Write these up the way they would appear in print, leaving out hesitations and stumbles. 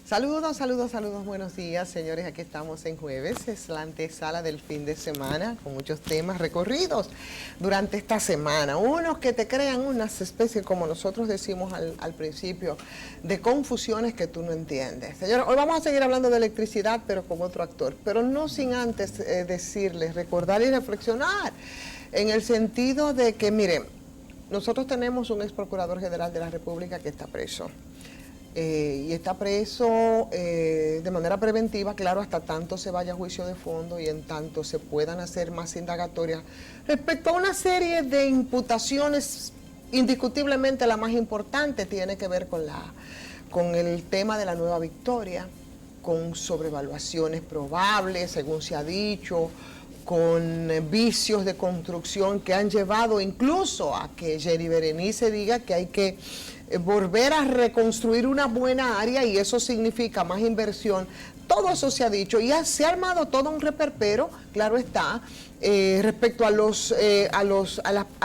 Saludos, saludos, saludos, buenos días, señores. Aquí estamos en jueves, es la antesala del fin de semana, con muchos temas recorridos durante esta semana. Unos que te crean unas especies, como nosotros decimos al principio, de confusiones que tú no entiendes. Señores, hoy vamos a seguir hablando de electricidad, pero con otro actor. Pero no sin antes decirles, recordar y reflexionar, en el sentido de que, miren, nosotros tenemos un ex procurador general de la República que está preso. Y está preso de manera preventiva, claro, hasta tanto se vaya a juicio de fondo y en tanto se puedan hacer más indagatorias respecto a una serie de imputaciones. Indiscutiblemente la más importante tiene que ver con el tema de la Nueva Victoria, con sobrevaluaciones probables, según se ha dicho, con vicios de construcción que han llevado incluso a que Jenny Berenice diga que hay que volver a reconstruir una buena área y eso significa más inversión. Todo eso se ha dicho y se ha armado todo un reperpero, claro está, respecto a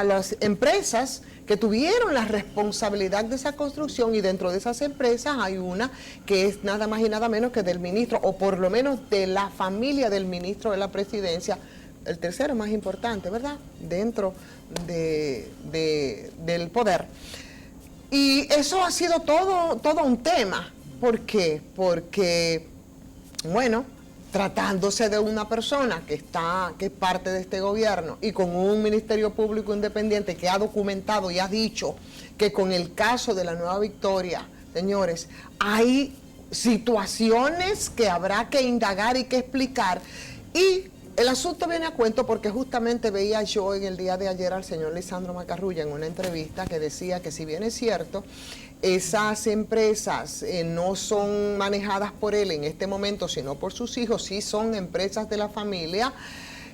las empresas que tuvieron la responsabilidad de esa construcción, y dentro de esas empresas hay una que es nada más y nada menos que del ministro, o por lo menos de la familia del ministro de la presidencia, el tercero más importante, ¿verdad?, dentro del poder. Y eso ha sido todo un tema. ¿Por qué? Porque, bueno, tratándose de una persona que es parte de este gobierno y con un Ministerio Público Independiente que ha documentado y ha dicho que con el caso de la Nueva Victoria, señores, hay situaciones que habrá que indagar y que explicar. Y el asunto viene a cuento porque justamente veía yo en el día de ayer al señor Lisandro Macarrulla en una entrevista que decía que, si bien es cierto, esas empresas no son manejadas por él en este momento, sino por sus hijos, sí son empresas de la familia.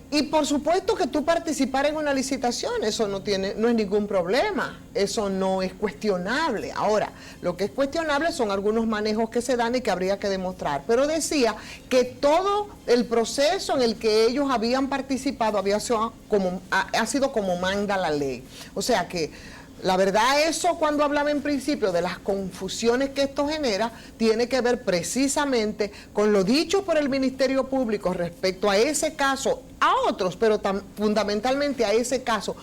Y por supuesto que tú participar en una licitación, eso no es ningún problema, eso no es cuestionable. Ahora, lo que es cuestionable son algunos manejos que se dan y que habría que demostrar. Pero decía que todo el proceso en el que ellos habían participado ha sido como manda la ley. O sea que la verdad, eso, cuando hablaba en principio de las confusiones que esto genera, tiene que ver precisamente con lo dicho por el Ministerio Público respecto a ese caso, a otros, pero fundamentalmente a ese caso,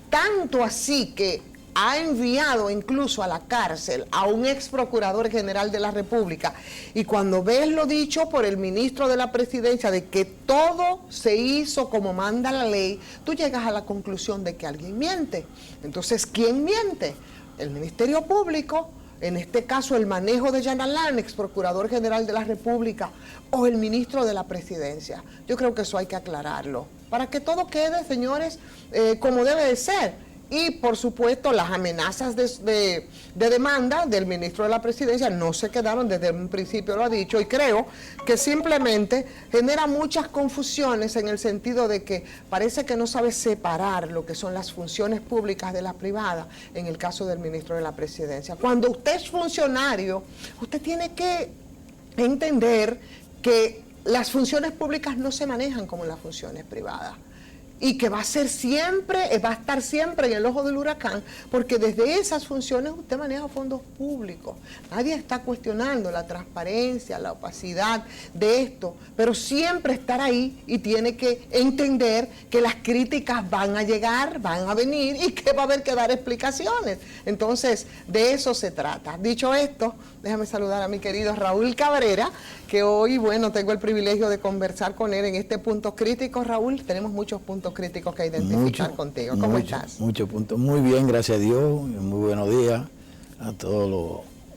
tanto así que ha enviado incluso a la cárcel a un ex procurador general de la República. Y cuando ves lo dicho por el ministro de la Presidencia de que todo se hizo como manda la ley, tú llegas a la conclusión de que alguien miente. Entonces, ¿quién miente? El Ministerio Público, en este caso el manejo de Jan Alain, ex procurador general de la República, o el ministro de la Presidencia. Yo creo que eso hay que aclararlo, para que todo quede, señores, como debe de ser. Y, por supuesto, las amenazas de demanda del ministro de la Presidencia no se quedaron, desde un principio lo ha dicho, y creo que simplemente genera muchas confusiones en el sentido de que parece que no sabe separar lo que son las funciones públicas de las privadas, en el caso del ministro de la Presidencia. Cuando usted es funcionario, usted tiene que entender que las funciones públicas no se manejan como las funciones privadas. Y que va a estar siempre en el ojo del huracán, porque desde esas funciones usted maneja fondos públicos. Nadie está cuestionando la transparencia, la opacidad de esto, pero siempre estar ahí, y tiene que entender que las críticas van a llegar, van a venir, y que va a haber que dar explicaciones. Entonces, de eso se trata. Dicho esto, déjame saludar a mi querido Raúl Cabrera, que hoy, bueno, tengo el privilegio de conversar con él en este punto crítico. Raúl, tenemos muchos puntos críticos que identificar contigo. ¿Cómo estás? Muchos puntos. Muy bien, gracias a Dios. Muy buenos días a todos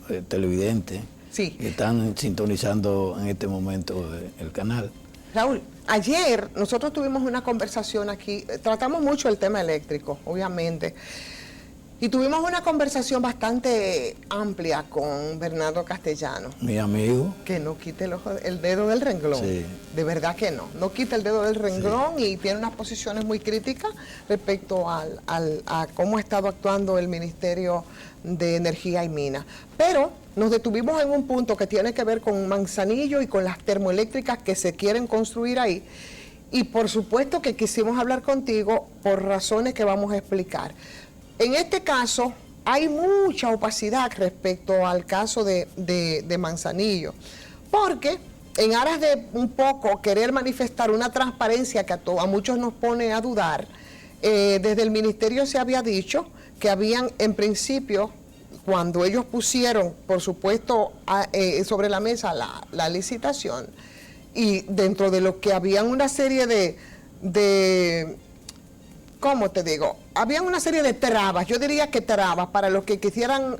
los televidentes que están sintonizando en este momento el canal. Raúl, ayer nosotros tuvimos una conversación aquí, tratamos mucho el tema eléctrico, obviamente, y tuvimos una conversación bastante amplia con Bernardo Castellano. Mi amigo. Que no quite el dedo del renglón. Sí. De verdad que no. No quita el dedo del renglón, sí. Y tiene unas posiciones muy críticas respecto a cómo ha estado actuando el Ministerio de Energía y Minas. Pero nos detuvimos en un punto que tiene que ver con Manzanillo y con las termoeléctricas que se quieren construir ahí. Y por supuesto que quisimos hablar contigo por razones que vamos a explicar. En este caso, hay mucha opacidad respecto al caso de Manzanillo, porque en aras de un poco querer manifestar una transparencia que a muchos nos pone a dudar, desde el ministerio se había dicho que habían, en principio, cuando ellos pusieron, por supuesto, sobre la mesa la licitación, y dentro de lo que habían una serie de ¿cómo te digo? Habían una serie de trabas, yo diría que trabas, para los que quisieran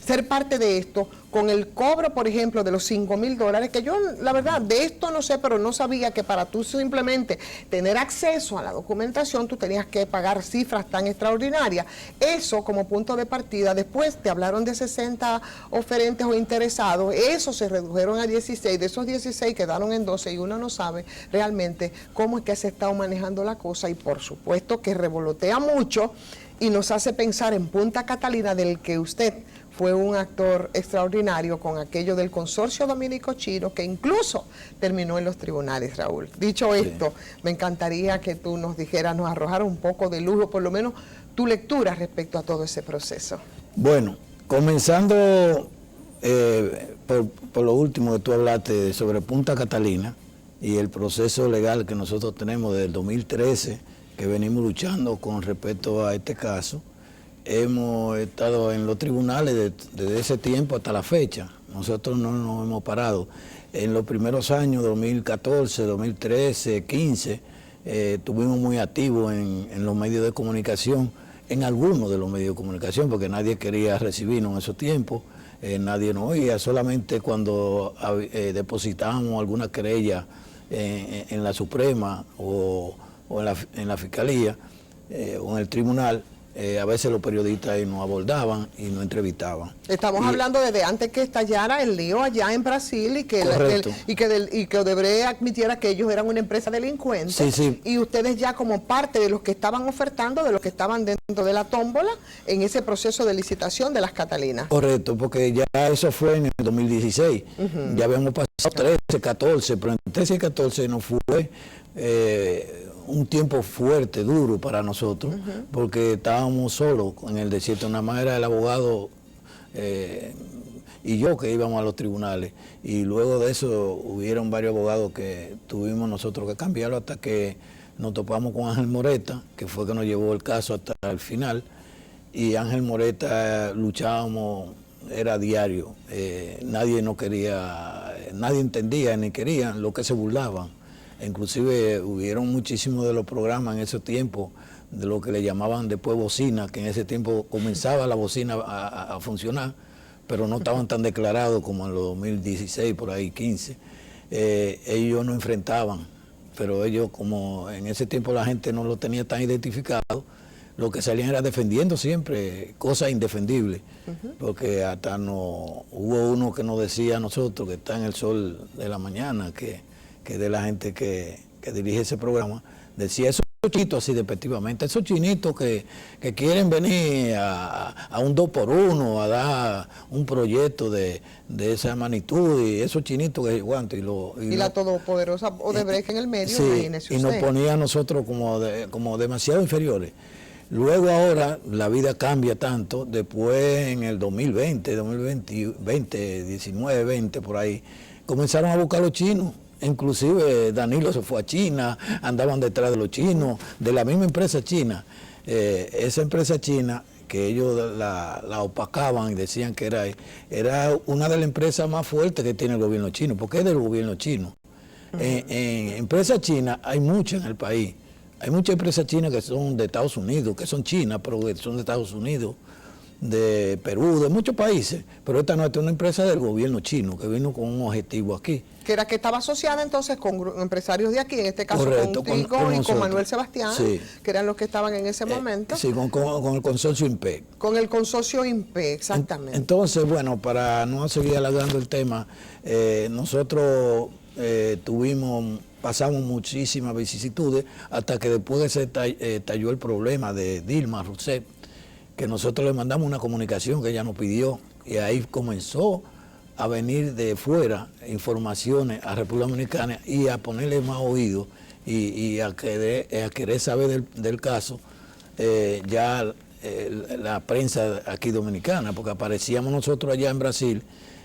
ser parte de esto, con el cobro, por ejemplo, de los $5,000, que yo, la verdad, de esto no sé, pero no sabía que para tú simplemente tener acceso a la documentación, tú tenías que pagar cifras tan extraordinarias. Eso como punto de partida. Después te hablaron de 60 oferentes o interesados, eso se redujeron a 16, de esos 16 quedaron en 12 y uno no sabe realmente cómo es que se ha estado manejando la cosa, y por supuesto que revolotea mucho y nos hace pensar en Punta Catalina, del que usted fue un actor extraordinario con aquello del consorcio dominico-chino, que incluso terminó en los tribunales, Raúl. Dicho esto, me encantaría que tú nos dijeras, nos arrojaras un poco de luz, por lo menos tu lectura respecto a todo ese proceso. Bueno, comenzando por lo último que tú hablaste sobre Punta Catalina y el proceso legal que nosotros tenemos desde el 2013, que venimos luchando con respecto a este caso. Hemos estado en los tribunales desde ese tiempo hasta la fecha. Nosotros no nos hemos parado. En los primeros años, 2014, 2013, 2015, estuvimos muy activos en los medios de comunicación, en algunos de los medios de comunicación, porque nadie quería recibirnos en esos tiempos, nadie nos oía, solamente cuando depositábamos alguna querella en la Suprema o en la Fiscalía o en el tribunal, a veces los periodistas nos abordaban y nos entrevistaban. Estamos hablando desde antes que estallara el lío allá en Brasil y que Odebrecht admitiera que ellos eran una empresa delincuente. Sí, sí. Y ustedes ya como parte de los que estaban ofertando, de los que estaban dentro de la tómbola en ese proceso de licitación de las Catalinas. Correcto, porque ya eso fue en el 2016. Ya habíamos pasado 13, 14, pero en 13 y 14 no fue un tiempo fuerte, duro para nosotros, porque estábamos solos en el desierto. Nada más era el abogado y yo que íbamos a los tribunales, y luego de eso hubieron varios abogados que tuvimos nosotros que cambiarlo hasta que nos topamos con Ángel Moreta, que fue que nos llevó el caso hasta el final, y Ángel Moreta luchábamos, era diario, nadie no quería, nadie entendía ni querían, lo que se burlaban. Inclusive hubieron muchísimos de los programas en ese tiempo, de lo que le llamaban después bocina, que en ese tiempo comenzaba la bocina a funcionar, pero no estaban tan declarados como en los 2016, por ahí 15. Ellos no enfrentaban, pero ellos, como en ese tiempo la gente no lo tenía tan identificado, lo que salían era defendiendo siempre cosas indefendibles, porque hasta hubo uno que nos decía a nosotros, que está en El Sol de la Mañana, que de la gente que dirige ese programa, decía esos chinitos así despectivamente, esos chinitos que quieren venir a un 2x1, a dar un proyecto de esa magnitud, y esos chinitos que aguantan. Y la todopoderosa Odebrecht en el medio, sí, imagínese usted. Y nos ponía a nosotros como demasiado inferiores. Luego ahora la vida cambia tanto, después en el 2020, 19, 20, por ahí, comenzaron a buscar los chinos. Inclusive Danilo se fue a China, andaban detrás de los chinos, de la misma empresa china. Esa empresa china, que ellos la opacaban y decían que era una de las empresas más fuertes que tiene el gobierno chino, porque es del gobierno chino. En empresas chinas hay muchas en el país. Hay muchas empresas chinas que son de Estados Unidos, que son chinas, pero que son de Estados Unidos, de Perú, de muchos países. Pero esta no es una empresa del gobierno chino, que vino con un objetivo aquí. Que era que estaba asociada entonces con empresarios de aquí, en este caso correcto, contigo y con Manuel Sebastián, sí, que eran los que estaban en ese momento. Sí, con el consorcio IMPEC. Con el consorcio IMPEC, exactamente. Entonces, bueno, para no seguir alargando el tema, nosotros pasamos muchísimas vicisitudes hasta que después de se talló el problema de Dilma Rousseff, que nosotros le mandamos una comunicación que ella nos pidió, y ahí comenzó a venir de fuera informaciones a República Dominicana y a ponerle más oído y a querer saber del caso. Ya la prensa aquí dominicana, porque aparecíamos nosotros allá en Brasil,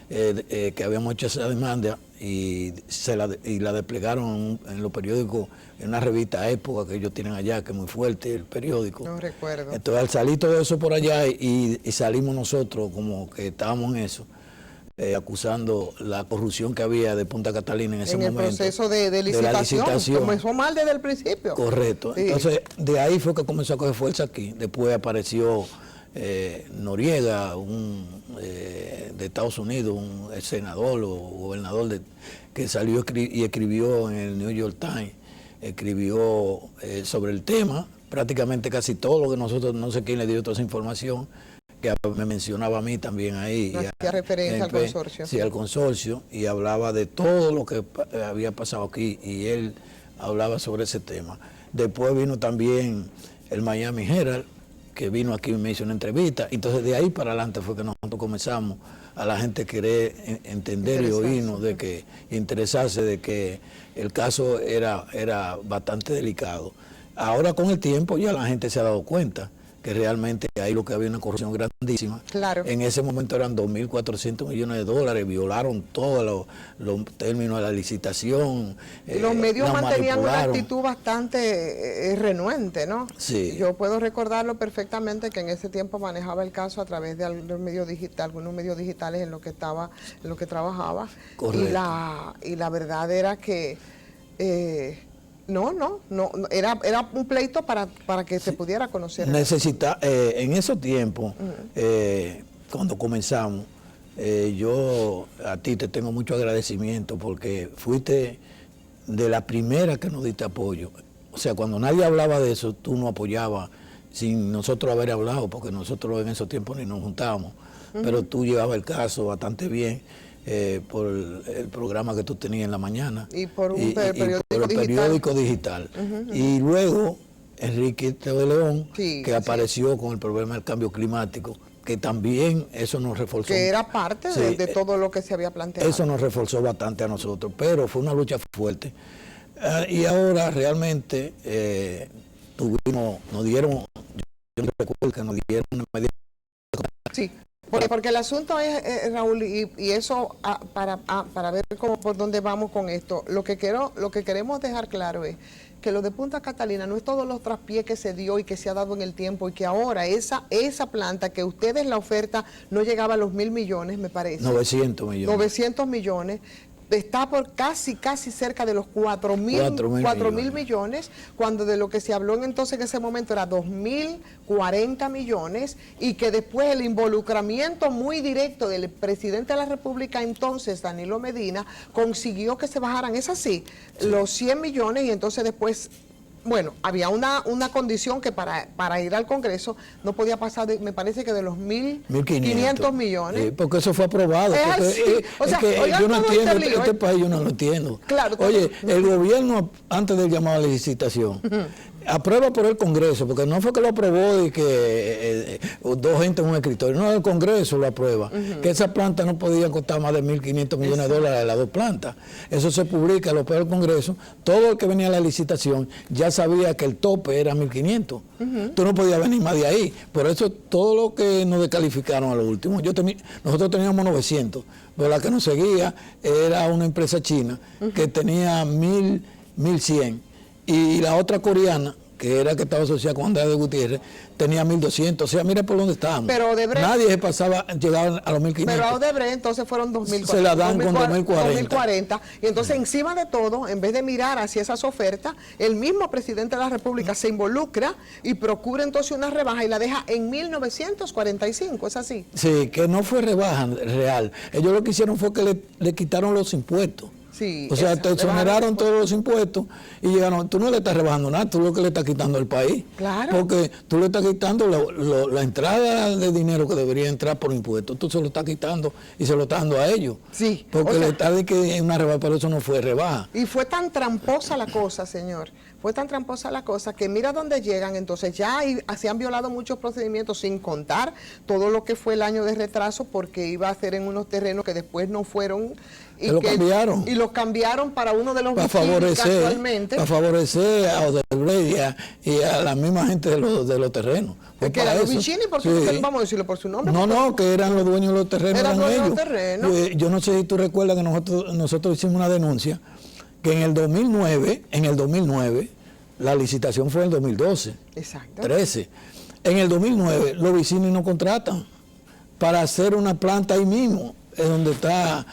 que habíamos hecho esa demanda y la desplegaron en los periódicos, en una revista Época que ellos tienen allá, que es muy fuerte el periódico. No recuerdo. Entonces al salir todo eso por allá y salimos nosotros como que estábamos en eso, acusando la corrupción que había de Punta Catalina en ese momento. En el proceso de licitación, comenzó mal desde el principio. Correcto. Sí. Entonces de ahí fue que comenzó a coger fuerza aquí. Después apareció Noriega, de Estados Unidos, un senador o gobernador que salió y escribió en el New York Times, escribió sobre el tema, prácticamente casi todo lo que nosotros, no sé quién le dio toda esa información, que me mencionaba a mí también ahí. Hacía referencia al consorcio. Sí, al consorcio, y hablaba de todo lo que había pasado aquí, y él hablaba sobre ese tema. Después vino también el Miami Herald, que vino aquí y me hizo una entrevista. Entonces de ahí para adelante fue que nosotros comenzamos a la gente querer entender y oírnos, de que interesarse de que el caso era bastante delicado. Ahora con el tiempo ya la gente se ha dado cuenta que realmente ahí lo que había una corrupción grandísima. Claro. En ese momento eran 2.400 millones de dólares, violaron todos los términos de la licitación. Y los medios mantenían una actitud bastante renuente, ¿no? Sí. Yo puedo recordarlo perfectamente, que en ese tiempo manejaba el caso a través de algunos medios digitales en lo que trabajaba. Correcto. Y la verdad era que no, era un pleito para que se pudiera conocer. En esos tiempos, cuando comenzamos, yo a ti te tengo mucho agradecimiento porque fuiste de la primera que nos diste apoyo. O sea, cuando nadie hablaba de eso, tú nos apoyabas sin nosotros haber hablado, porque nosotros en esos tiempos ni nos juntábamos, pero tú llevabas el caso bastante bien. Por el programa que tú tenías en la mañana y por el periódico digital. Y luego Enrique de León, que apareció con el problema del cambio climático, que también eso nos reforzó. Que era parte de todo lo que se había planteado. Eso nos reforzó bastante a nosotros, pero fue una lucha fuerte. Y ahora realmente nos dieron, yo recuerdo que nos dieron una medida. Sí. Porque el asunto es, Raúl, y eso para ver por dónde vamos con esto, lo que queremos dejar claro es que lo de Punta Catalina no es todos los traspiés que se dio y que se ha dado en el tiempo, y que ahora esa planta que ustedes, la oferta no llegaba a los 1.000 millones, me parece. 900 millones. 900 millones. Está por casi cerca de los 4.000 millones, cuando de lo que se habló entonces en ese momento era 2.040 millones, y que después el involucramiento muy directo del presidente de la República entonces, Danilo Medina, consiguió que se bajaran, es así, los 100 millones, y entonces después... Bueno, había una condición que para ir al Congreso no podía pasar, me parece que de los 1.500 millones. Porque eso fue aprobado. Yo no entiendo, este país yo no lo entiendo. Claro, oye, el gobierno, antes del llamado a la licitación, aprueba por el Congreso, porque no fue que lo aprobó y que dos gente en un escritorio, no, el Congreso lo aprueba, que esas plantas no podían costar más de 1.500 millones de dólares las dos plantas. Eso se publica, lo aprueba el Congreso, todo el que venía a la licitación ya sabía que el tope era 1.500, tú no podías venir más de ahí, por eso todo lo que nos descalificaron a lo último, nosotros teníamos 900, pero la que nos seguía era una empresa china que tenía 1.100, y la otra coreana, que era que estaba asociada con Andrade Gutiérrez, tenía 1.200, o sea, mira por dónde estábamos. Pero Odebrecht, nadie se pasaba, llegaba a los 1.500. Pero a Odebrecht entonces fueron 2.040. Se la dan con 2040. Y entonces encima de todo, en vez de mirar hacia esas ofertas, el mismo presidente de la República se involucra y procura entonces una rebaja y la deja en 1.945, ¿es así? Sí, que no fue rebaja real. Ellos lo que hicieron fue que le quitaron los impuestos. Sí, o sea, te exoneraron todos los impuestos y llegaron, tú no le estás rebajando nada, tú lo que le estás quitando al país. Claro. Porque tú le estás quitando la entrada de dinero que debería entrar por impuestos, tú se lo estás quitando y se lo estás dando a ellos. Sí. Porque le estás de que una rebaja, pero eso no fue rebaja. Y fue tan tramposa la cosa, señor. fue tan tramposa la cosa que mira dónde llegan, entonces ya se han violado muchos procedimientos sin contar todo lo que fue el año de retraso porque iba a ser en unos terrenos que después no fueron y lo cambiaron. Y lo cambiaron para uno de los para favorecer a Odebrecht y a la misma gente de los terrenos. Que eran los Vicini, porque no vamos a decirlo por su nombre. No, que eran los dueños de los terrenos. Eran dueños ellos. De los terrenos. Yo no sé si tú recuerdas que nosotros hicimos una denuncia que en el 2009, la licitación fue en el 2012. Exacto. 13. En el 2009 los Vicini no contratan para hacer una planta ahí mismo, donde está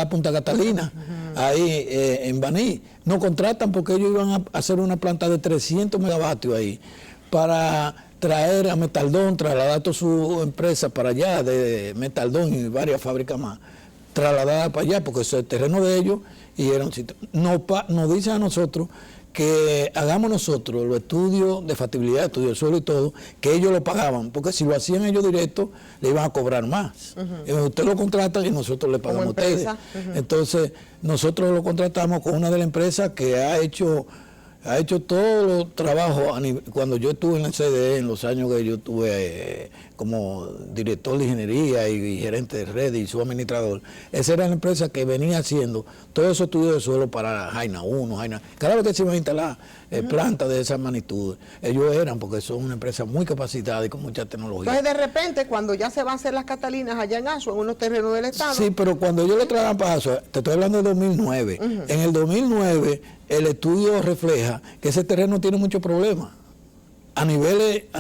Punta Catalina, ahí en Baní. No contratan porque ellos iban a hacer una planta de 300 megavatios ahí para traer a Metaldón, trasladar toda su empresa para allá, de Metaldón y varias fábricas más, trasladadas para allá, porque eso es el terreno de ellos, y era un sitio. Nos dicen a nosotros que hagamos nosotros los estudios de factibilidad, estudios de suelo y todo, que ellos lo pagaban, porque si lo hacían ellos directo, le iban a cobrar más. Usted lo contrata y nosotros le pagamos a ustedes. Entonces, nosotros lo contratamos con una de las empresas que ha hecho todos los trabajos. Cuando yo estuve en el CDE, en los años que yo estuve como director de ingeniería y gerente de red y su administrador, esa era la empresa que venía haciendo todos esos estudios de suelo para Jaina 1, cada vez que se iban a instalar plantas de esa magnitud, ellos eran, porque son una empresa muy capacitada y con mucha tecnología. Entonces, de repente, cuando ya se van a hacer las Catalinas allá en Asua, en unos terrenos del Estado. Sí, pero cuando ellos lo traían para Asua, te estoy hablando de 2009, en el 2009 el estudio refleja que ese terreno tiene muchos problemas a niveles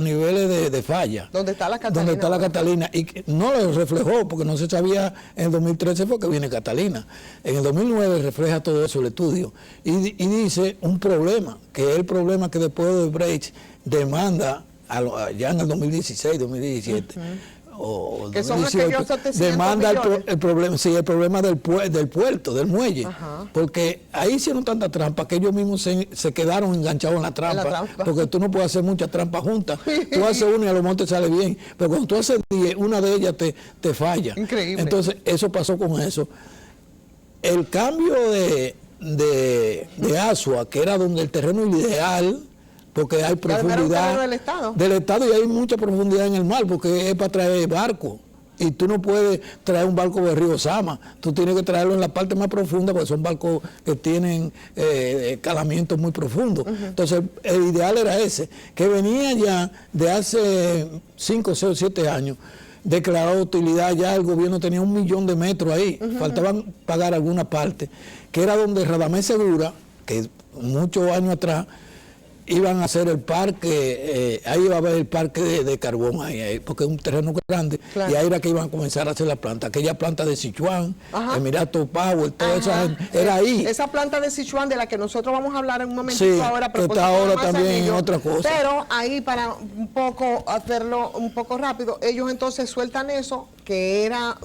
de falla. ¿Dónde está la Catalina? Donde está la Catalina. Y no lo reflejó porque no se sabía en el 2013 fue que viene Catalina. En el 2009 refleja todo eso el estudio. Y dice un problema, que es el problema que después de Odebrecht demanda ya en el 2016, 2017. Que son aquellos 700 demanda millones. el problema del puerto, del muelle. Porque ahí hicieron tanta trampa que ellos mismos se quedaron enganchados en la trampa. Porque tú no puedes hacer muchas trampas juntas. Tú haces una y a lo mejor te sale bien. Pero cuando tú haces 10, una de ellas te falla. Increíble. Entonces, eso pasó con eso. El cambio de Asua, que era donde el terreno ideal, porque hay profundidad del Estado y hay mucha profundidad en el mar, porque es para traer barcos. Y tú no puedes traer un barco del río Sama, tú tienes que traerlo en la parte más profunda, porque son barcos que tienen calamientos muy profundos. Entonces, el ideal era ese, que venía ya de hace 5, 6 o 7 años, declarado utilidad, ya el gobierno tenía 1 millón de metros ahí, faltaban pagar alguna parte, que era donde Radamés Segura, que muchos años atrás, iban a hacer el parque, ahí iba a haber el parque de carbón, ahí, porque es un terreno grande, y ahí era que iban a comenzar a hacer la planta, aquella planta de Sichuan, Emirato Power, toda esa gente, era ahí. Esa planta de Sichuan de la que nosotros vamos a hablar en un momentito ahora, pero está ahora también en otra cosa. Pero ahí, para un poco hacerlo un poco rápido, ellos entonces sueltan eso, que era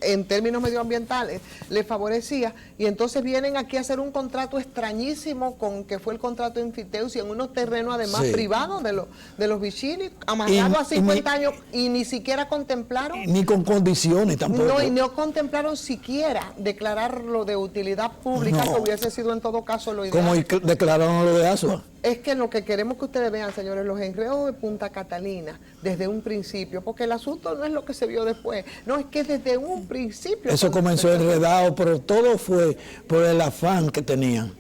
en términos medioambientales, les favorecía, y entonces vienen aquí a hacer un contrato extrañísimo con que fue el contrato Infiteus y en unos terrenos además privados de los Vicini, amarrado a 50 años, y ni siquiera contemplaron. Ni con condiciones tampoco. No, y no contemplaron siquiera declararlo de utilidad pública, que hubiese sido en todo caso lo ideal. Como declararon lo de Asua. Es que lo que queremos que ustedes vean, señores, los enredos de Punta Catalina, desde un principio, porque el asunto no es lo que se vio después, no, es que desde un principio. Eso comenzó enredado, pero todo fue por el afán que tenían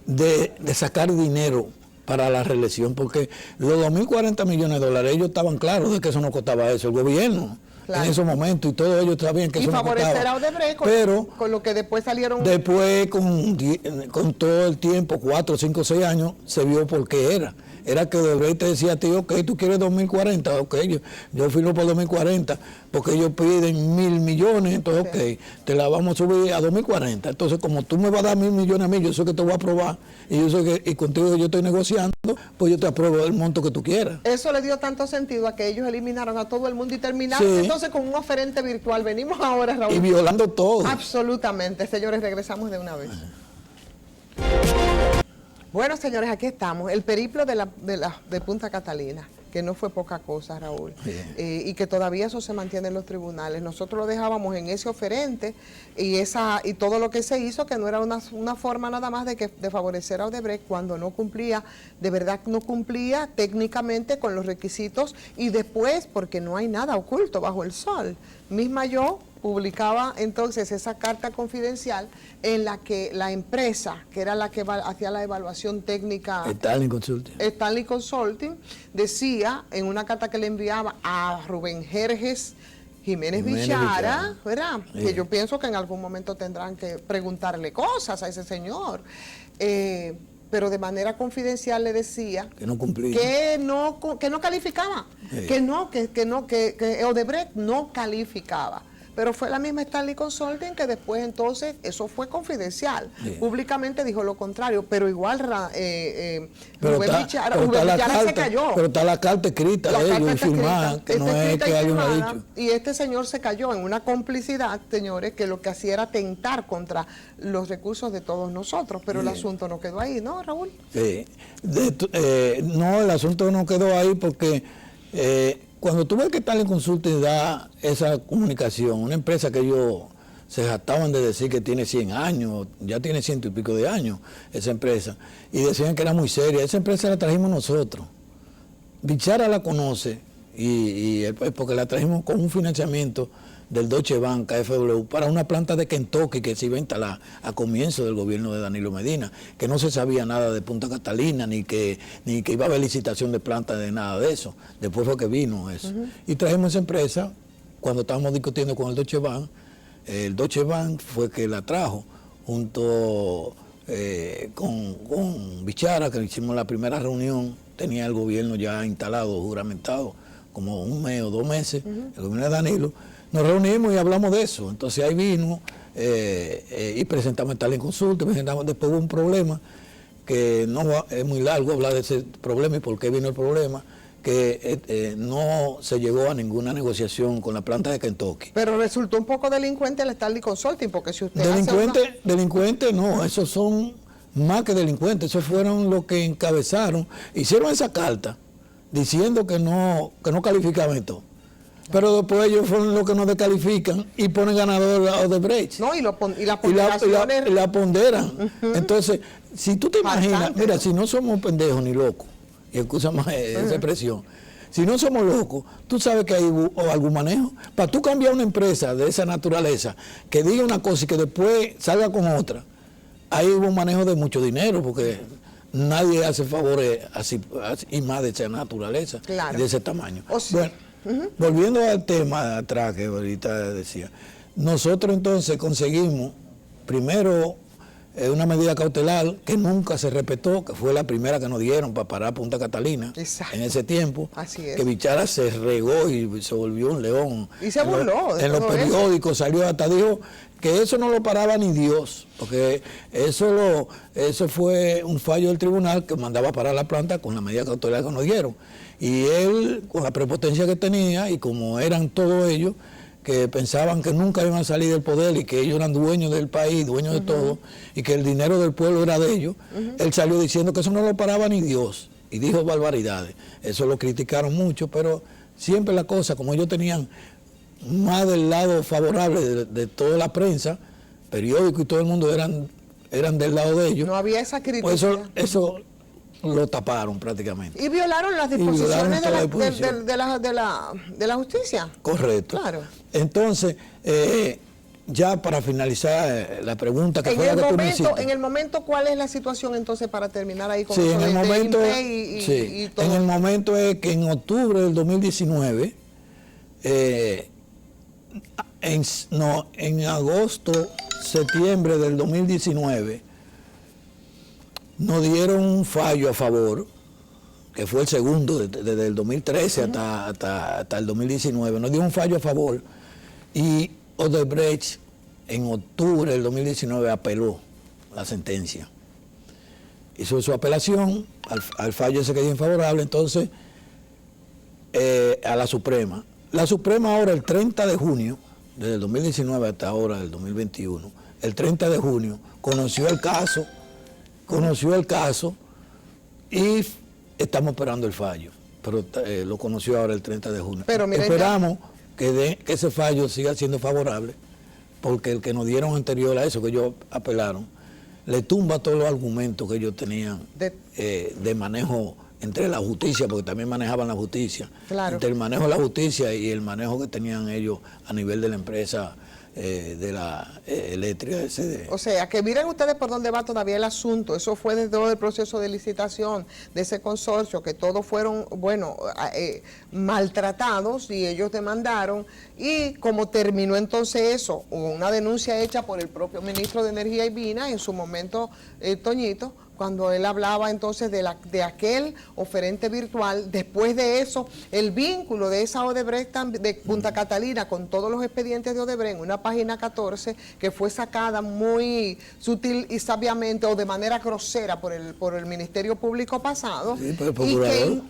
de sacar dinero para la reelección, porque los 2.040 millones de dólares, ellos estaban claros de que eso no costaba eso, el gobierno. Claro. En esos momentos, y todos ellos sabían que eso no costaba. Y favorecer a Odebrecht con lo que después salieron. Después, con todo el tiempo, 4, 5, 6 años, se vio por qué era. Era que Odebrecht te decía a ti, ok, tú quieres 2040, ok, yo firmo por 2040, porque ellos piden 1.000 millones, entonces, ok, te la vamos a subir a 2040. Entonces, como tú me vas a dar 1.000 millones a mí, yo sé que te voy a aprobar, y yo sé que contigo yo estoy negociando, pues yo te apruebo el monto que tú quieras. Eso le dio tanto sentido a que ellos eliminaron a todo el mundo y terminaron entonces con un oferente virtual. Venimos ahora, Raúl. Y violando todo. Absolutamente. Señores, regresamos de una vez. Bueno, señores, aquí estamos. El periplo de Punta Catalina, que no fue poca cosa, Raúl, y que todavía eso se mantiene en los tribunales. Nosotros lo dejábamos en ese oferente y todo lo que se hizo, que no era una forma nada más de favorecer a Odebrecht cuando no cumplía, de verdad no cumplía técnicamente con los requisitos, y después, porque no hay nada oculto bajo el sol. Misma yo publicaba entonces esa carta confidencial en la que la empresa, que era la que hacía la evaluación técnica, Stanley Consulting, decía en una carta que le enviaba a Rubén Jerjes Jiménez Bichara, ¿verdad? Sí. Que yo pienso que en algún momento tendrán que preguntarle cosas a ese señor. Pero de manera confidencial le decía que no cumplía, que no calificaba, que Odebrecht no calificaba. Pero fue la misma Stanley Consulting que después entonces, eso fue confidencial, públicamente dijo lo contrario, pero igual Rubén Bichara se cayó. Pero está la carta escrita de ellos y firmada, que no es que alguien lo ha dicho. Y este señor se cayó en una complicidad, señores, que lo que hacía era atentar contra los recursos de todos nosotros, pero el asunto no quedó ahí, ¿no, Raúl? Sí. No, el asunto no quedó ahí porque cuando tú ves que Stanley Consulting da esa comunicación, una empresa que ellos se jactaban de decir que tiene 100 años, ya tiene 100 y pico de años esa empresa, y decían que era muy seria, esa empresa la trajimos nosotros. Bichara la conoce, porque la trajimos con un financiamiento del Deutsche Bank, KfW, para una planta de Kentucky que se iba a instalar a comienzo del gobierno de Danilo Medina, que no se sabía nada de Punta Catalina, ni que iba a haber licitación de planta, de nada de eso. Después fue que vino eso. Y trajimos esa empresa, cuando estábamos discutiendo con el Deutsche Bank fue que la trajo, junto con Bichara, que hicimos la primera reunión, tenía el gobierno ya instalado, juramentado, como un mes o 2 meses, el gobierno de Danilo. Nos reunimos y hablamos de eso. Entonces ahí vino y presentamos Stanley Consulting, después hubo un problema, que no es muy largo hablar de ese problema y por qué vino el problema, que no se llegó a ninguna negociación con la planta de Kentucky. Pero resultó un poco delincuente el Stanley Consulting, porque si usted Delincuente no, esos son más que delincuentes, esos fueron los que encabezaron, hicieron esa carta diciendo que no calificaban esto. Pero después ellos fueron los que nos descalifican y ponen ganador a Odebrecht. No, y la ponderan. Entonces, si tú te imaginas, mira, si no somos pendejos ni locos, y excusa más esa expresión, si no somos locos, tú sabes que hay algún manejo. Para tú cambiar una empresa de esa naturaleza, que diga una cosa y que después salga con otra, ahí hubo un manejo de mucho dinero, porque nadie hace favores así y más de esa naturaleza, de ese tamaño. Bueno, volviendo al tema de atrás que ahorita decía, nosotros entonces conseguimos primero una medida cautelar que nunca se respetó, que fue la primera que nos dieron para parar Punta Catalina. Exacto. En ese tiempo. Así es. Que Bichara se regó y se volvió un león. Y se burló. En los periódicos salió, hasta dijo que eso no lo paraba ni Dios, porque eso fue un fallo del tribunal que mandaba parar la planta con la medida cautelar que nos dieron. Y él, con la prepotencia que tenía, y como eran todos ellos, que pensaban que nunca iban a salir del poder y que ellos eran dueños del país, dueños de todo, y que el dinero del pueblo era de ellos, él salió diciendo que eso no lo paraba ni Dios, y dijo barbaridades. Eso lo criticaron mucho, pero siempre la cosa, como ellos tenían más del lado favorable de toda la prensa, periódico y todo el mundo eran del lado de ellos. No había esa crítica. Pues eso lo taparon prácticamente. Y violaron las disposiciones de la justicia. Correcto. Claro. Entonces, ya para finalizar la pregunta que fue la que tú me hiciste. En el momento, ¿cuál es la situación entonces para terminar ahí con eso en el momento, y todo? En el momento es que en octubre del 2019, en agosto, septiembre del 2019, nos dieron un fallo a favor, que fue el segundo, desde el 2013 hasta el 2019, nos dio un fallo a favor, y Odebrecht en octubre del 2019 apeló la sentencia. Hizo su apelación al fallo ese que dio infavorable, entonces a la Suprema. La Suprema ahora, el 30 de junio, desde el 2019 hasta ahora, el 2021, el 30 de junio, conoció el caso y estamos esperando el fallo, pero lo conoció ahora el 30 de junio. Pero mira, esperamos que ese fallo siga siendo favorable, porque el que nos dieron anterior a eso, que ellos apelaron, le tumba todos los argumentos que ellos tenían de manejo entre la justicia, porque también manejaban la justicia, claro, entre el manejo de la justicia y el manejo que tenían ellos a nivel de la empresa de la eléctrica. O sea, que miren ustedes por dónde va todavía el asunto. Eso fue desde todo el proceso de licitación de ese consorcio, que todos fueron, bueno, maltratados, y ellos demandaron. Y como terminó entonces eso, hubo una denuncia hecha por el propio ministro de Energía y Minas, en su momento, Toñito, cuando él hablaba entonces de aquel oferente virtual. Después de eso, el vínculo de esa Odebrecht de Punta Catalina con todos los expedientes de Odebrecht en una página 14 que fue sacada muy sutil y sabiamente o de manera grosera por el Ministerio Público pasado, sí,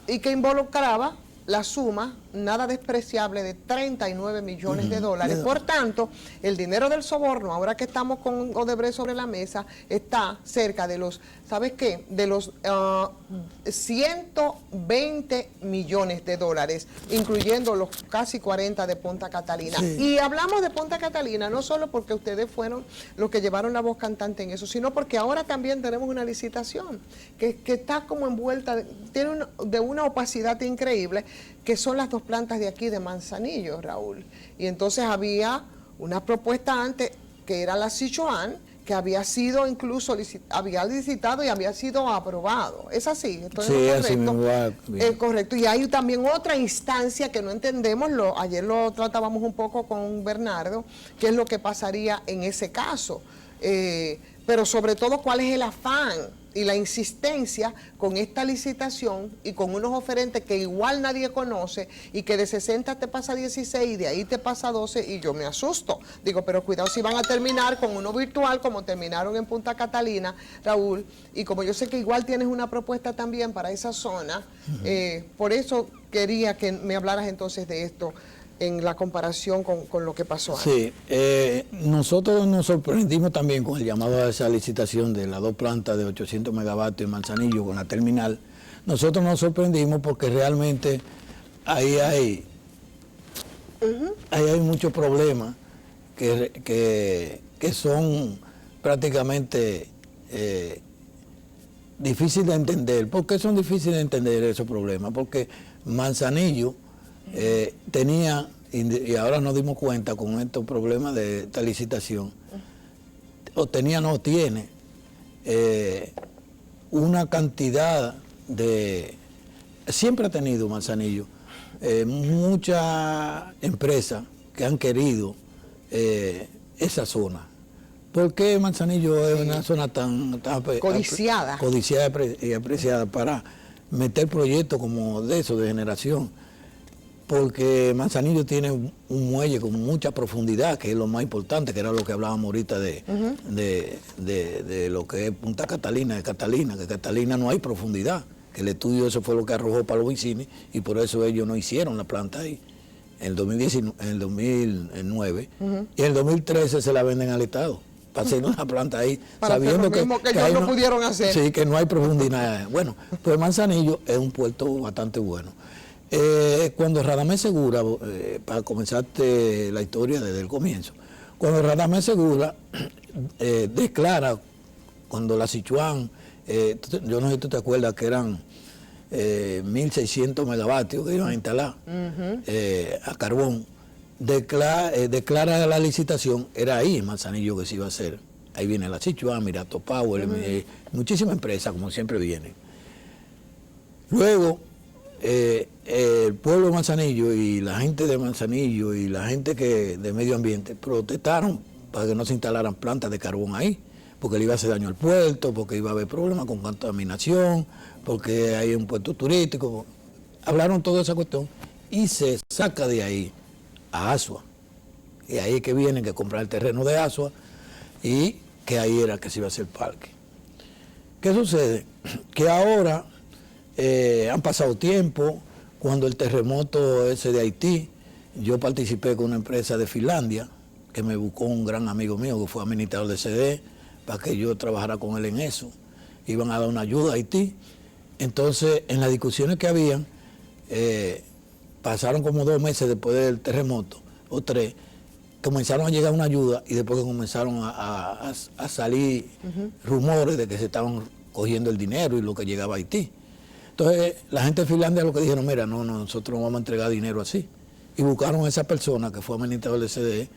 y que involucraba la suma nada despreciable de 39 millones de dólares. Por tanto, el dinero del soborno, ahora que estamos con Odebrecht sobre la mesa, está cerca de los, ¿sabes qué? De los 120 millones de dólares, incluyendo los casi 40 de Punta Catalina. Sí. Y hablamos de Punta Catalina no solo porque ustedes fueron los que llevaron la voz cantante en eso, sino porque ahora también tenemos una licitación que está como envuelta, tiene de una opacidad increíble, que son las dos plantas de aquí de Manzanillo, Raúl. Y entonces había una propuesta antes, que era la Sichuan, que había sido incluso había licitado y había sido aprobado. ¿Es así? Sí, así mismo va bien. Correcto. Y hay también otra instancia que no entendemos, ayer lo tratábamos un poco con Bernardo, qué es lo que pasaría en ese caso. Pero sobre todo, ¿cuál es el afán y la insistencia con esta licitación y con unos oferentes que igual nadie conoce, y que de 60 te pasa 16 y de ahí te pasa 12, y yo me asusto? Digo, pero cuidado si van a terminar con uno virtual como terminaron en Punta Catalina, Raúl, y como yo sé que igual tienes una propuesta también para esa zona, por eso quería que me hablaras entonces de esto en la comparación con lo que pasó antes. Sí, nosotros nos sorprendimos también con el llamado a esa licitación de las dos plantas de 800 megavatios en Manzanillo con la terminal. Nosotros nos sorprendimos porque realmente ahí hay muchos problemas que son prácticamente difíciles de entender. ¿Por qué son difíciles de entender esos problemas? Porque Manzanillo tenía, y ahora nos dimos cuenta con estos problemas de esta licitación, tiene una cantidad siempre ha tenido Manzanillo muchas empresas que han querido esa zona. ¿Por qué Manzanillo es una zona tan codiciada y apreciada para meter proyectos como de eso, de generación? Porque Manzanillo tiene un muelle con mucha profundidad, que es lo más importante, que era lo que hablábamos ahorita de lo que es Punta Catalina, que Catalina no hay profundidad, que el estudio eso fue lo que arrojó para los Vicini, y por eso ellos no hicieron la planta ahí. En el 2009, y en el 2013 se la venden al Estado para hacer una planta ahí, sabiendo que ellos no pudieron hacer. Sí, que no hay profundidad. Bueno, pues Manzanillo es un puerto bastante bueno. Cuando Radamés Segura, para comenzarte la historia desde el comienzo, cuando Radamés Segura declara, cuando la Sichuan, yo no sé si tú te acuerdas que eran 1.600 megavatios que iban a instalar a carbón, declara la licitación, era ahí en Manzanillo que se iba a hacer. Ahí viene la Sichuan, Mirato Power, muchísimas empresas, como siempre vienen. Luego, el pueblo de Manzanillo y la gente de Manzanillo y la gente de medio ambiente protestaron para que no se instalaran plantas de carbón ahí, porque le iba a hacer daño al puerto, porque iba a haber problemas con contaminación, porque hay un puerto turístico. Hablaron toda esa cuestión y se saca de ahí a Asua. Y ahí es que vienen que comprar el terreno de Asua, y que ahí era que se iba a hacer parque. ¿Qué sucede? Que ahora han pasado tiempo. Cuando el terremoto ese de Haití, yo participé con una empresa de Finlandia, que me buscó un gran amigo mío que fue administrador de CD, para que yo trabajara con él en eso. Iban a dar una ayuda a Haití. Entonces, en las discusiones que habían, pasaron como 2 meses después del terremoto, o 3, comenzaron a llegar una ayuda y después comenzaron a salir rumores de que se estaban cogiendo el dinero y lo que llegaba a Haití. Entonces, la gente de Finlandia lo que dijeron, mira, no, nosotros no vamos a entregar dinero así. Y buscaron a esa persona que fue administrador del CDE,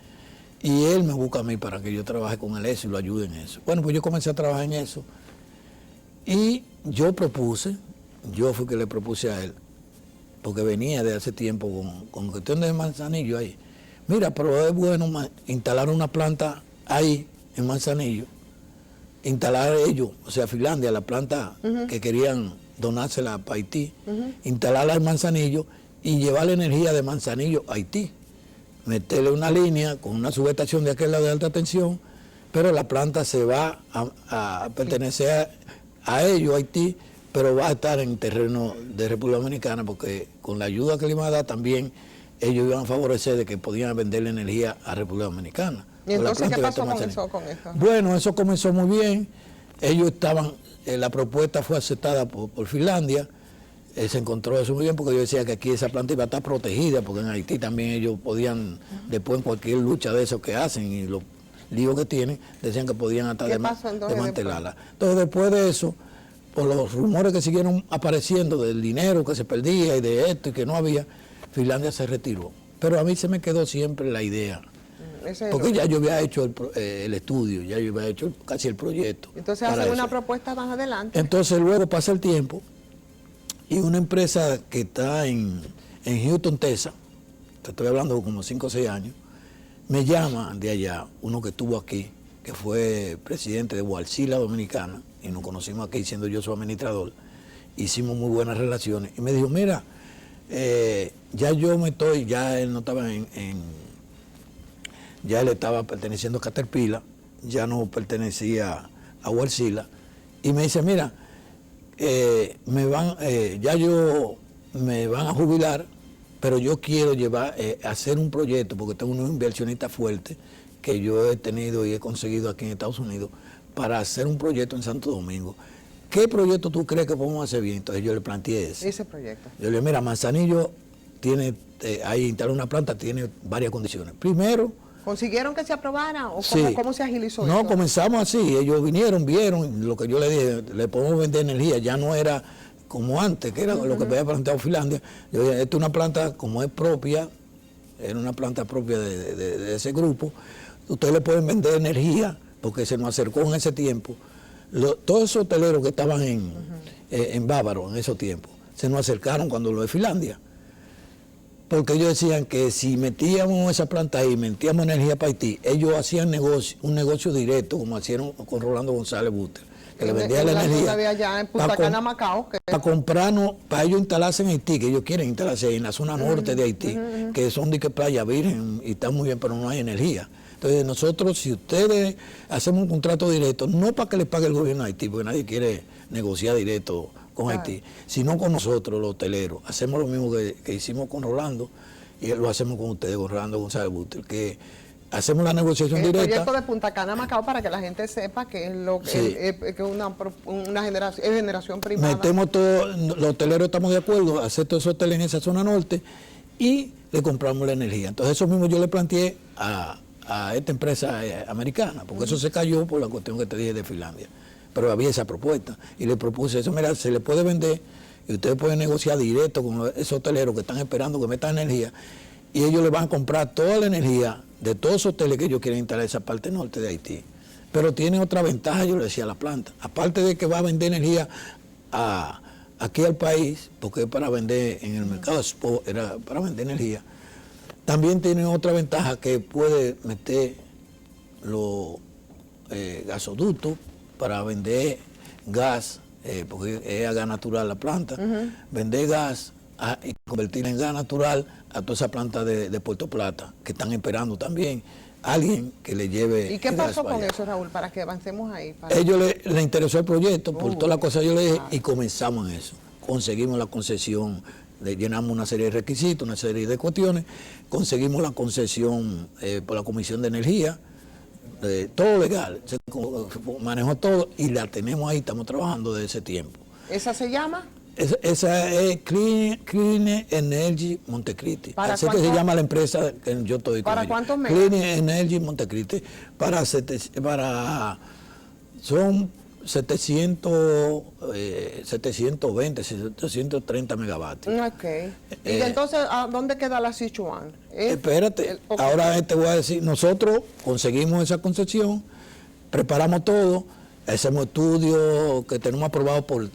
y él me busca a mí para que yo trabaje con él eso y lo ayude en eso. Bueno, pues yo comencé a trabajar en eso. Y yo fui que le propuse a él, porque venía de hace tiempo con cuestión de Manzanillo ahí. Mira, pero es bueno instalar una planta ahí, en Manzanillo, instalar ellos, o sea, Finlandia, la planta que querían donársela para Haití, instalarla en Manzanillo y llevar la energía de Manzanillo a Haití. Meterle una línea con una subestación de aquel lado de alta tensión, pero la planta se va a pertenecer a ellos, a Haití, pero va a estar en terreno de República Dominicana, porque con la ayuda que le iban a dar también ellos iban a favorecer de que podían venderle energía a República Dominicana. ¿Y entonces qué pasó con eso? Bueno, eso comenzó muy bien. Ellos estaban, la propuesta fue aceptada por Finlandia. Se encontró eso muy bien, porque yo decía que aquí esa planta iba a estar protegida, porque en Haití también ellos podían, después en cualquier lucha de eso que hacen y los líos que tienen, decían que podían hasta desmantelarla. Entonces después de eso, por los rumores que siguieron apareciendo del dinero que se perdía y de esto y que no había, Finlandia se retiró. Pero a mí se me quedó siempre la idea, porque ya yo había hecho el estudio, ya yo había hecho casi el proyecto. Entonces hacen una propuesta más adelante. Entonces luego pasa el tiempo y una empresa que está en Houston, Texas, te estoy hablando como 5 o 6 años, me llama de allá, uno que estuvo aquí, que fue presidente de Hualcila Dominicana, y nos conocimos aquí siendo yo su administrador, hicimos muy buenas relaciones, y me dijo, mira, ya él no estaba ya él estaba perteneciendo a Caterpillar, ya no pertenecía a Hualcila, y me dice, mira, me van a jubilar, pero yo quiero hacer un proyecto, porque tengo unos inversionistas fuertes que yo he tenido y he conseguido aquí en Estados Unidos, para hacer un proyecto en Santo Domingo. ¿Qué proyecto tú crees que podemos hacer bien? Entonces yo le planteé ese proyecto. Yo le dije, mira, Manzanillo tiene, ahí instalar una planta tiene varias condiciones. Primero, ¿consiguieron que se aprobara o cómo se agilizó No, eso? comenzamos así, ellos vinieron, vieron lo que yo le dije, le podemos vender energía, ya no era como antes, que era lo que había planteado Finlandia. Yo dije, esta es una planta como es propia, era una planta propia de ese grupo, ustedes le pueden vender energía, porque se nos acercó en ese tiempo. Todos esos hoteleros que estaban en Bávaro en esos tiempos, se nos acercaron cuando lo de Finlandia. Porque ellos decían que si metíamos esa planta ahí, metíamos energía para Haití, ellos hacían un negocio directo, como hicieron con Rolando González Buster, que le vendía la energía para comprarnos, para ellos instalarse en Haití, que ellos quieren instalarse ahí en la zona norte de Haití, que son de que Playa Virgen y está muy bien, pero no hay energía. Entonces nosotros, si ustedes hacemos un contrato directo, no para que les pague el gobierno de Haití, porque nadie quiere negociar directo con Haití, sino con nosotros, los hoteleros. Hacemos lo mismo que hicimos con Rolando, y lo hacemos con ustedes, con Rolando González Buster, que hacemos la negociación directa. El proyecto de Punta Cana, Macao, para que la gente sepa que es lo que una generación privada. Metemos todo, los hoteleros estamos de acuerdo, hacer todos esos hoteles en esa zona norte y le compramos la energía. Entonces eso mismo yo le planteé a esta empresa americana, porque eso se cayó por la cuestión que te dije de Finlandia. Pero había esa propuesta y le propuse eso, mira, se le puede vender y ustedes pueden negociar directo con esos hoteleros que están esperando que metan energía y ellos le van a comprar toda la energía de todos esos hoteles que ellos quieren instalar en esa parte norte de Haití. Pero tiene otra ventaja, yo le decía a la planta, aparte de que va a vender energía aquí al país, porque es para vender en el mercado spot, era para vender energía, también tiene otra ventaja, que puede meter los gasoductos para vender gas, porque es a gas natural la planta, vender gas y convertirla en gas natural a toda esa planta de Puerto Plata, que están esperando también alguien que le lleve. ¿Y qué pasó con eso, Raúl, para que avancemos ahí? Ellos les interesó el proyecto, por todas las cosas yo le dije, y comenzamos en eso. Conseguimos la concesión, llenamos una serie de requisitos, una serie de cuestiones, conseguimos la concesión por la Comisión de Energía, todo legal, se manejó todo y la tenemos ahí, estamos trabajando desde ese tiempo. ¿Esa se llama? Esa es Clean Energy Montecristi. Así que se llama la empresa que yo estoy con. ¿Para cuántos megas? Clean Energy Montecristi. Son 720, 730 megavatios. Ok. Y entonces, ¿a dónde queda la Sichuan? Espérate, ahora te voy a decir, nosotros conseguimos esa concesión, preparamos todo, hacemos estudios que tenemos aprobados por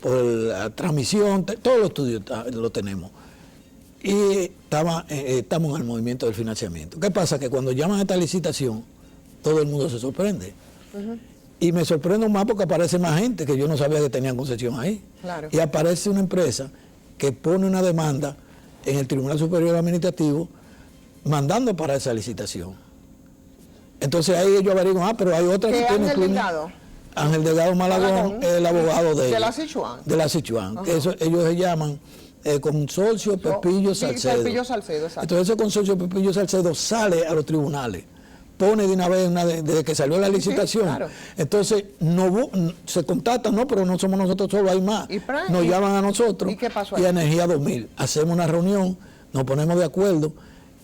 la transmisión, todos los estudios lo tenemos. Y estamos en el movimiento del financiamiento. ¿Qué pasa? Que cuando llaman a esta licitación, todo el mundo se sorprende. Y me sorprendo más porque aparece más gente que yo no sabía que tenían concesión ahí. Claro. Y aparece una empresa que pone una demanda en el Tribunal Superior Administrativo mandando para esa licitación. Entonces ahí ellos averiguan, pero hay otra que tiene Ángel Delgado. Ángel Delgado Malagón es el abogado de la Sichuan. De la Sichuan. Que ellos se llaman Consorcio Pepillo Salcedo. Pepillo Salcedo, exacto. Entonces ese Consorcio Pepillo Salcedo sale a los tribunales, pone de una vez, desde que salió la licitación. Sí, claro. Entonces se contactan, no, pero no somos nosotros solo, hay más. Nos llaman a nosotros. ¿Y qué pasó ahí? Y a Energía 2000. Hacemos una reunión, nos ponemos de acuerdo.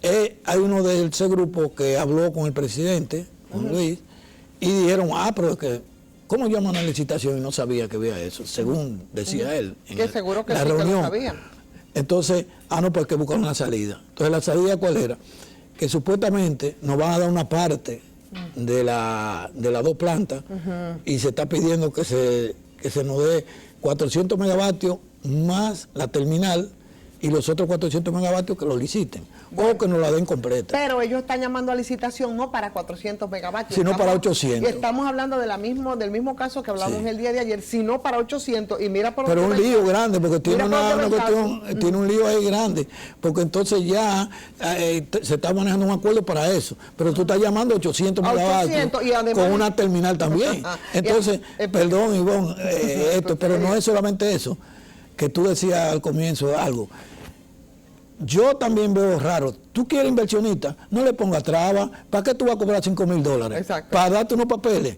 Hay uno de ese grupo que habló con el presidente, con Luis, y dijeron, pero que ¿cómo llaman a la licitación? Y no sabía que había eso, según decía él. Que seguro que la sí reunión. que lo sabían. Entonces, no, pues que buscar una salida. Entonces, ¿la salida cuál era? Que supuestamente nos van a dar una parte de las dos plantas y se está pidiendo que se nos dé 400 megavatios más la terminal y los otros 400 megavatios que lo liciten, o que nos la den completa. Pero ellos están llamando a licitación no para 400 megavatios, sino para 800. Y estamos hablando del mismo caso que hablamos el día de ayer, sino para 800, y mira por pero un lío grande, porque tiene una cuestión, tiene un lío ahí grande, porque entonces ya se está manejando un acuerdo para eso, pero tú estás llamando 800 megavatios y además, con una terminal también. Entonces, perdón, Ivonne, pero no es solamente eso, que tú decías al comienzo algo. Yo también veo raro. Tú quieres inversionista, no le pongas trabas. ¿Para qué tú vas a cobrar $5,000? Exacto. Para darte unos papeles.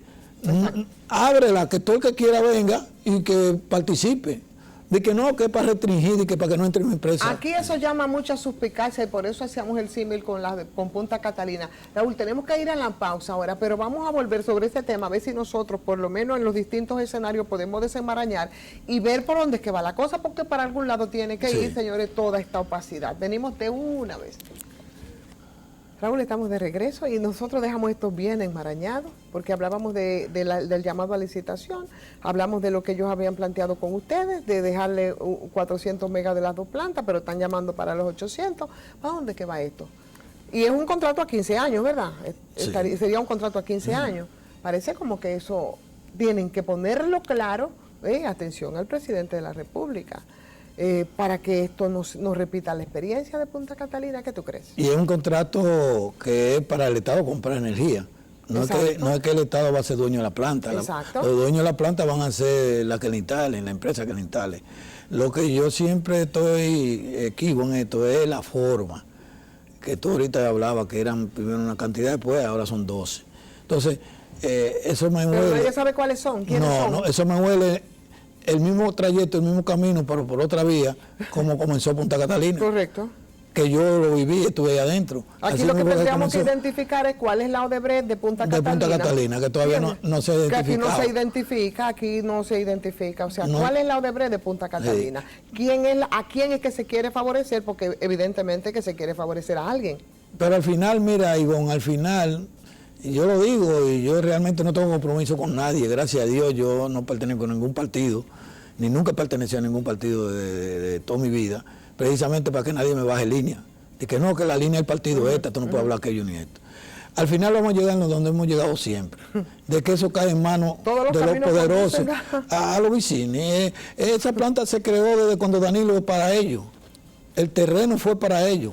Ábrela, que todo el que quiera venga y que participe. De que no, que es para restringir y que para que no entre en una empresa. Aquí eso llama mucha suspicacia y por eso hacíamos el símil con Punta Catalina. Raúl, tenemos que ir a la pausa ahora, pero vamos a volver sobre este tema, a ver si nosotros, por lo menos en los distintos escenarios, podemos desenmarañar y ver por dónde es que va la cosa, porque para algún lado tiene que ir, señores, toda esta opacidad. Venimos de una vez. Raúl, estamos de regreso y nosotros dejamos esto bien enmarañado, porque hablábamos del llamado a licitación, hablamos de lo que ellos habían planteado con ustedes, de dejarle 400 megas de las dos plantas, pero están llamando para los 800. ¿Para dónde que va esto? Y es un contrato a 15 años, ¿verdad? Sí. Sería un contrato a 15 años. Parece como que eso tienen que ponerlo claro, atención al presidente de la República. Para que esto no repita la experiencia de Punta Catalina. ¿Qué tú crees? Y es un contrato que es para el Estado comprar energía. No es que el Estado va a ser dueño de la planta. Exacto. Los dueños de la planta van a ser la que la instalen, la empresa que la instale. Lo que yo siempre estoy equívoco en esto es la forma. Que tú ahorita hablabas que eran primero una cantidad, después ahora son 12. Entonces, eso me huele... Pero nadie sabe cuáles son, quiénes son. No, eso me huele... El mismo trayecto, el mismo camino, pero por otra vía, como comenzó Punta Catalina. Correcto. Que yo lo viví, estuve ahí adentro. Aquí así lo que tendríamos que identificar es cuál es la Odebrecht de Punta Catalina. De Punta Catalina, que todavía no se identifica. Que aquí no se identifica. O sea, ¿cuál es la Odebrecht de Punta Catalina? Sí. ¿A quién es que se quiere favorecer? Porque evidentemente que se quiere favorecer a alguien. Pero al final, mira, Ivonne, al final... Y yo lo digo, y yo realmente no tengo compromiso con nadie, gracias a Dios yo no pertenezco a ningún partido, ni nunca he pertenecido a ningún partido de toda mi vida, precisamente para que nadie me baje línea. De que no, que la línea del partido es esta, tú no puedes hablar aquello ni esto. Al final vamos a llegar donde hemos llegado siempre, de que eso cae en manos de los poderosos, a los vecinos. Esa planta se creó desde cuando Danilo fue para ellos, el terreno fue para ellos.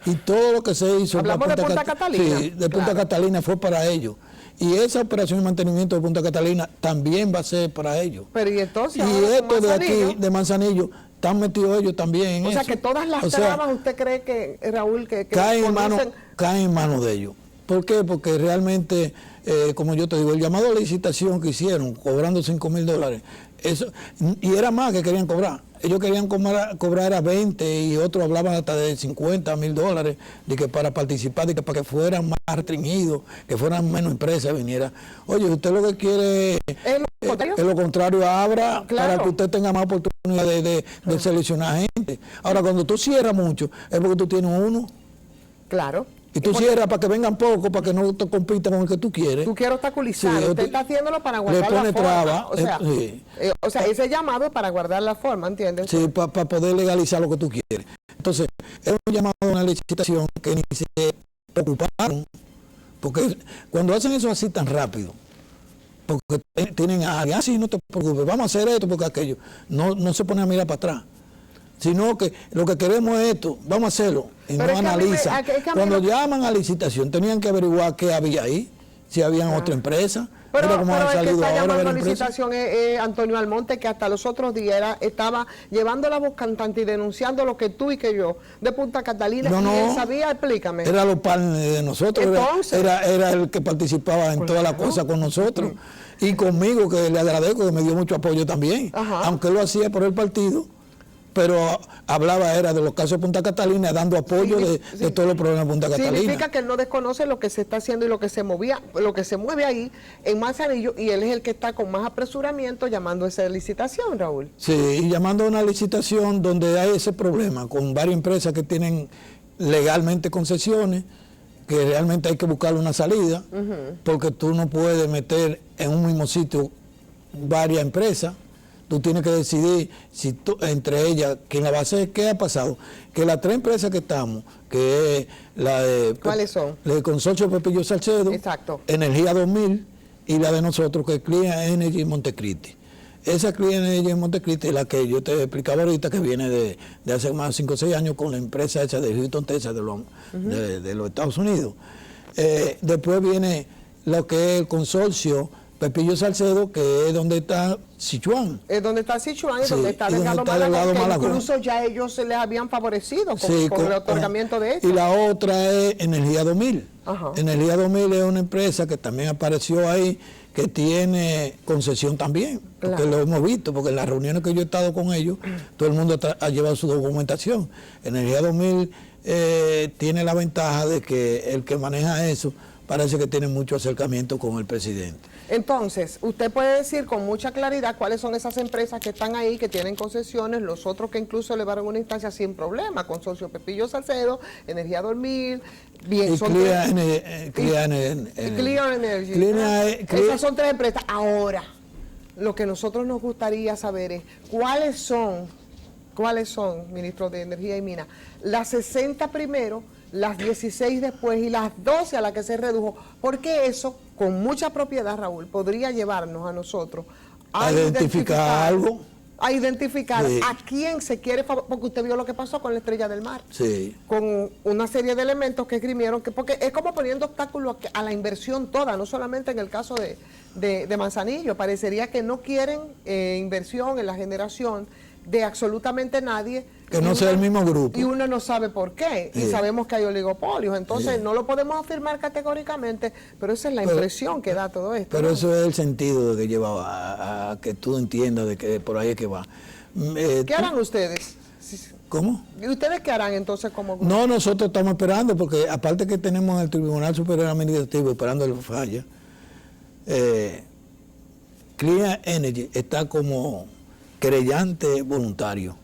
Y todo lo que se hizo... ¿Hablamos de Punta Catalina? Sí, de Punta Catalina fue para ellos. Y esa operación de mantenimiento de Punta Catalina también va a ser para ellos. Pero y entonces... Y esto de aquí, de Manzanillo, están metidos ellos también en eso. O sea, que todas las trabas, ¿usted cree que, Raúl, que caen en manos de ellos? ¿Por qué? Porque realmente, como yo te digo, el llamado a licitación que hicieron, cobrando $5,000, eso, y era más que querían cobrar. Ellos querían cobrar a 20 y otros hablaban hasta de 50 mil dólares de que para participar, de que para que fueran más restringidos, que fueran menos empresas, viniera. Oye, usted lo que quiere es lo contrario, abra para que usted tenga más oportunidad de seleccionar gente. Ahora, cuando tú cierras mucho, es porque tú tienes uno. Claro. Y tú cierras para que vengan pocos, para que no te compitan con el que tú quieres. Tú quieres obstaculizar, sí, usted está haciéndolo para guardar la forma. Traba, o sea, ese llamado es para guardar la forma, ¿entiendes? Sí, para poder legalizar lo que tú quieres. Entonces, es un llamado a una licitación que ni se preocuparon, porque cuando hacen eso así tan rápido, porque tienen a alguien, así no te preocupes, vamos a hacer esto porque aquello, no se pone a mirar para atrás. Sino que lo que queremos es esto, vamos a hacerlo, y no analizan. Cuando llaman a licitación, tenían que averiguar qué había ahí, si había otra empresa. Pero el que está llamando a licitación es Antonio Almonte, que hasta los otros días estaba llevando la voz cantante y denunciando lo que tú y que yo, de Punta Catalina, y él sabía, explícame. Era los partners de nosotros, era el que participaba en todas las cosas con nosotros, y conmigo, que le agradezco, que me dio mucho apoyo también, aunque lo hacía por el partido. Pero hablaba era de los casos de Punta Catalina, dando apoyo de todos los problemas de Punta Catalina. Significa que él no desconoce lo que se está haciendo y lo que se mueve ahí en Manzanillo, y él es el que está con más apresuramiento llamando a esa licitación, Raúl. Sí, y llamando a una licitación donde hay ese problema, con varias empresas que tienen legalmente concesiones, que realmente hay que buscarle una salida, porque tú no puedes meter en un mismo sitio varias empresas. Tú tienes que decidir si entre ellas quién la va a hacer. ¿Qué ha pasado? Que las 3 empresas que estamos, que es la de... ¿Cuáles son? La de Consorcio Pepillo Salcedo, exacto, Energía 2000, y la de nosotros, que es Clean Energy Montecristi. Esa Clean Energy Montecristi es la que yo te explicaba ahorita, que viene de hace más de 5 o 6 años con la empresa esa de Houston, Texas, de los Estados Unidos. Después viene lo que es el consorcio Pepillo Salcedo, que es donde está Sichuan. Es donde está Sichuan, es donde está Delgado Malagón, que incluso ya ellos se les habían favorecido con el otorgamiento de eso. Y la otra es Energía 2000. Energía 2000 es una empresa que también apareció ahí, que tiene concesión también, porque lo hemos visto, porque en las reuniones que yo he estado con ellos, todo el mundo ha llevado su documentación. Energía 2000 tiene la ventaja de que el que maneja eso parece que tiene mucho acercamiento con el presidente. Entonces, usted puede decir con mucha claridad cuáles son esas empresas que están ahí, que tienen concesiones, los otros que incluso elevaron una instancia sin problema, Consorcio Pepillo Salcedo, Energía 2000, bien, son Clear Energy. Esas son 3 empresas. Ahora, lo que nosotros nos gustaría saber es cuáles son, ministro de Energía y Minas, las 60 primero, las 16 después y las 12 a las que se redujo, porque eso, con mucha propiedad, Raúl, podría llevarnos a nosotros a identificar algo. A identificar a quién se quiere, porque usted vio lo que pasó con la Estrella del Mar, con una serie de elementos que esgrimieron, porque es como poniendo obstáculos a la inversión toda, no solamente en el caso de Manzanillo. Parecería que no quieren inversión en la generación de absolutamente nadie. Que no sea el mismo grupo. Y uno no sabe por qué. Y sabemos que hay oligopolios. Entonces no lo podemos afirmar categóricamente, pero esa es la impresión que da todo esto. Pero eso es el sentido de que lleva a que tú entiendas de que por ahí es que va. ¿Qué harán ustedes? ¿Cómo? ¿Y ustedes qué harán entonces como grupo? No, nosotros estamos esperando, porque aparte que tenemos el Tribunal Superior Administrativo esperando el falla, Clean Energy está como querellante voluntario.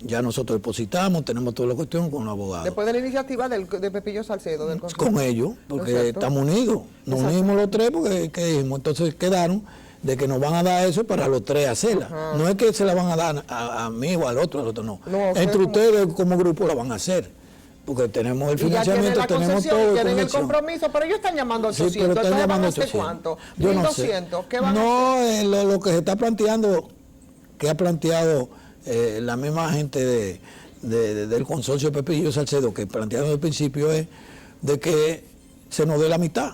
Ya nosotros depositamos, tenemos toda la cuestión con los abogados. Después de la iniciativa de Pepillo Salcedo, del Consejo. Con ellos, porque estamos unidos. Nos unimos los 3 porque dijimos, entonces quedaron de que nos van a dar eso para los 3 hacerla. No es que se la van a dar a mí o al otro no. Entre ustedes como grupo la van a hacer. Porque tenemos el financiamiento, tenemos todo. Tienen el compromiso, pero ellos están llamando a 800. Sí, pero están llamando a 800. ¿Cuánto? Yo 1200. No, ¿Qué van a hacer? Lo que se está planteando, que ha planteado la misma gente del consorcio Pepillo Salcedo, que plantearon al principio, es de que se nos dé la mitad,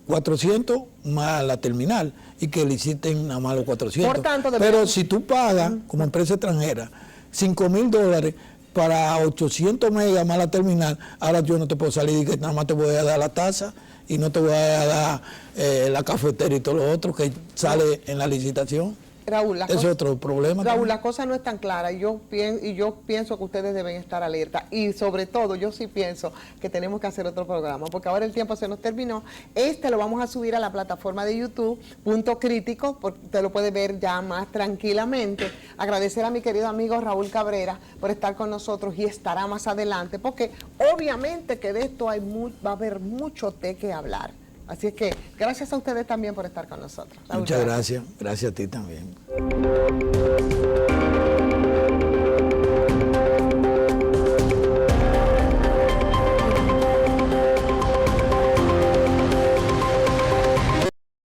400 más la terminal, y que liciten nada más los 400. Por tanto, pero si tú pagas como empresa extranjera $5,000 para 800 megas más la terminal, ahora yo no te puedo salir y que nada más te voy a dar la tasa y no te voy a dar la cafetera y todo lo otro que sale en la licitación. Raúl, es otro problema. Raúl, las cosas no están claras y yo pienso que ustedes deben estar alerta y sobre todo yo sí pienso que tenemos que hacer otro programa porque ahora el tiempo se nos terminó. Lo vamos a subir a la plataforma de YouTube, Punto Crítico, porque usted lo puede ver ya más tranquilamente. Agradecer a mi querido amigo Raúl Cabrera por estar con nosotros y estará más adelante porque obviamente que de esto va a haber mucho que hablar. Así es que gracias a ustedes también por estar con nosotros. Raúl, muchas gracias. Gracias a ti también.